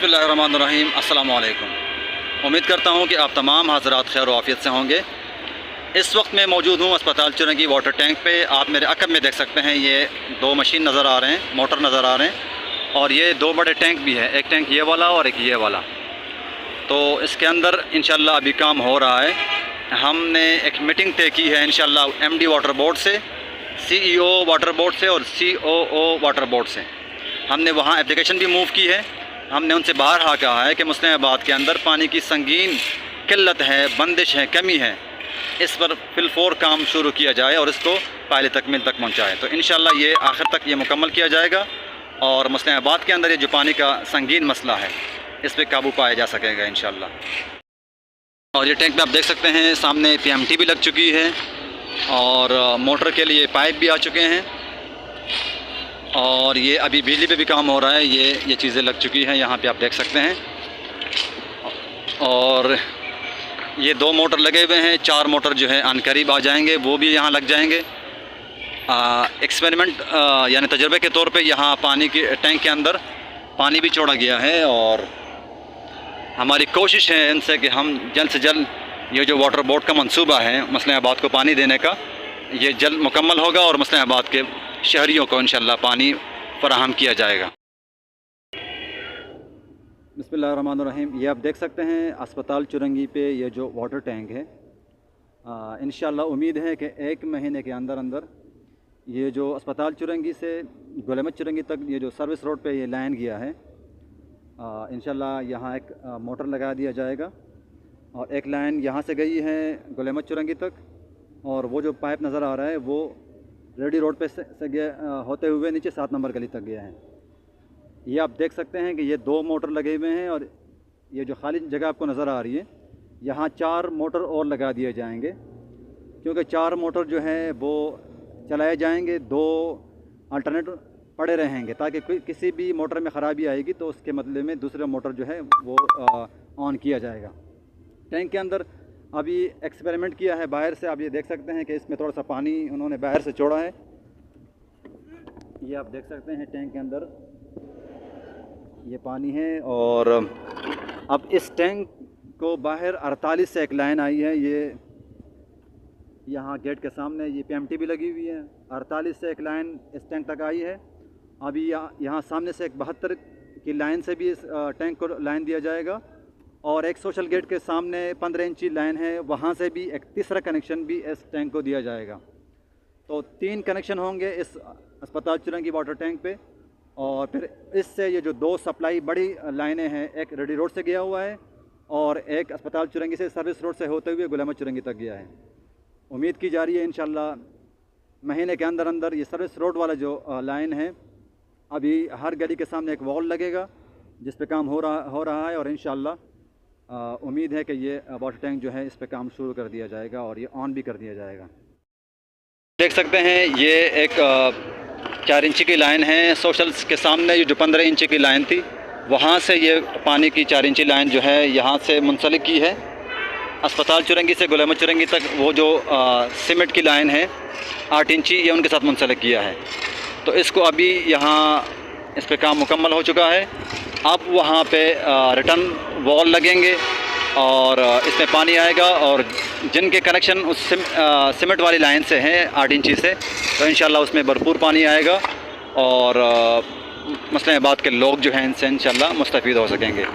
बिस्मिल्लाहिर्रहमानिर्रहीम। अस्सलाम वालेकुम। उम्मीद करता हूँ कि आप तमाम हज़रात खैर वाफ़ियत से होंगे। इस वक्त मैं मौजूद हूँ अस्पताल चुरंगी वाटर टैंक पे। आप मेरे अकब में देख सकते हैं, ये दो मशीन नज़र आ रहे हैं, मोटर नज़र आ रहे हैं, और ये दो बड़े टैंक भी हैं, एक टैंक ये वाला और एक ये वाला। तो इसके अंदर इंशाल्लाह अभी काम हो रहा है। हमने एक मीटिंग तय की है इंशाल्लाह MD वाटर बोर्ड से, CEO वाटर बोर्ड से और COO वाटर बोर्ड से। हमने वहाँ एप्लीकेशन भी मूव की है। हमने उनसे बाहर कहा है कि मुस्लिमाबाद के अंदर पानी की संगीन किल्लत है, बंदिश है, कमी है, इस पर फिलफोर काम शुरू किया जाए और इसको पहले तकमील तक पहुँचाएँ। तो इंशाल्लाह ये आखिर तक ये मुकम्मल किया जाएगा और मुस्लिमाबाद के अंदर ये जो पानी का संगीन मसला है, इस पर काबू पाया जा सकेगा इंशाल्लाह। और ये टैंक में आप देख सकते हैं सामने PMT भी लग चुकी है और मोटर के लिए पाइप भी आ चुके हैं, और ये अभी बिजली पे भी काम हो रहा है। ये चीज़ें लग चुकी हैं, यहाँ पे आप देख सकते हैं। और ये दो मोटर लगे हुए हैं, 4 मोटर जो है अनकरीब आ जाएंगे, वो भी यहाँ लग जाएंगे। एक्सपेरिमेंट यानी तजर्बे के तौर पे यहाँ पानी के टैंक के अंदर पानी भी छोड़ा गया है, और हमारी कोशिश है इनसे कि हम जल्द से जल्द ये जो वाटर बोर्ड का मंसूबा है मुस्लिमाबाद को पानी देने का, ये जल्द मुकम्मल होगा और मुस्लिमाबाद के शहरियों को इंशाल्लाह पानी फराहम किया जाएगा। बिस्मिल्लाहिर्रहमानिर्रहीम। ये आप देख सकते हैं अस्पताल चुरंगी पे ये जो वाटर टैंक है, इंशाल्लाह उम्मीद है कि 1 महीने के अंदर अंदर ये जो अस्पताल चुरंगी से गुलमत चुरंगी तक ये जो सर्विस रोड पे ये लाइन गया है, इंशाल्लाह यहाँ एक मोटर लगा दिया जाएगा और एक लाइन यहाँ से गई है गुलमत चुरंगी तक, और वो जो पाइप नज़र आ रहा है वो रेडी रोड पे से गया होते हुए नीचे 7 नंबर गली तक गया है। ये आप देख सकते हैं कि ये 2 मोटर लगे हुए हैं, और ये जो खाली जगह आपको नज़र आ रही है, यहाँ 4 मोटर और लगा दिए जाएंगे, क्योंकि 4 मोटर जो है वो चलाए जाएंगे, 2 अल्टरनेट पड़े रहेंगे, ताकि किसी भी मोटर में ख़राबी आएगी तो उसके बदले में दूसरा मोटर जो है वो ऑन किया जाएगा। टैंक के अंदर अभी एक्सपेरिमेंट किया है बाहर से, आप ये देख सकते हैं कि इसमें थोड़ा सा पानी उन्होंने बाहर से छोड़ा है। ये आप देख सकते हैं टैंक के अंदर ये पानी है, और अब इस टैंक को बाहर 48 से एक लाइन आई है। ये यहाँ गेट के सामने ये PMT भी लगी हुई है, 48 से एक लाइन इस टैंक तक आई है। अभी यहाँ सामने से एक 72 की लाइन से भी इस टैंक को लाइन दिया जाएगा, और एक सोशल गेट के सामने 15 इंची लाइन है, वहाँ से भी एक तीसरा कनेक्शन भी इस टैंक को दिया जाएगा। तो 3 कनेक्शन होंगे इस अस्पताल चुरंगी वाटर टैंक पे, और फिर इससे ये जो 2 सप्लाई बड़ी लाइनें हैं, एक रेडी रोड से गया हुआ है और एक अस्पताल चुरंगी से सर्विस रोड से होते हुए गुलामत चुरंगी तक गया है। उम्मीद की जा रही है इंशाल्लाह महीने के अंदर अंदर ये सर्विस रोड वाला जो लाइन है, अभी हर गली के सामने एक वॉल लगेगा जिस पे काम हो रहा है, और इंशाल्लाह उम्मीद है कि ये वाटर टैंक जो है इस पे काम शुरू कर दिया जाएगा और ये ऑन भी कर दिया जाएगा। देख सकते हैं ये एक 4 इंची की लाइन है। सोशल्स के सामने ये जो 15 इंची की लाइन थी, वहाँ से ये पानी की 4 इंची लाइन जो है यहाँ से मुंसलिक की है अस्पताल चुरंगी से गुलामत चुरंगी तक। वो जो सीमेंट की लाइन है 8 इंची, ये उनके साथ मुंसलिक किया है। तो इसको अभी यहाँ इस पे काम मुकम्मल हो चुका है। अब वहाँ पे रिटर्न वॉल लगेंगे और इसमें पानी आएगा, और जिनके कनेक्शन उस सीमेंट वाली लाइन से हैं 8 इंची से, तो इंशाल्लाह उसमें भरपूर पानी आएगा और मुस्लिमाबाद के लोग जो हैं इनसे इंशाल्लाह मुस्तफ़ीद हो सकेंगे।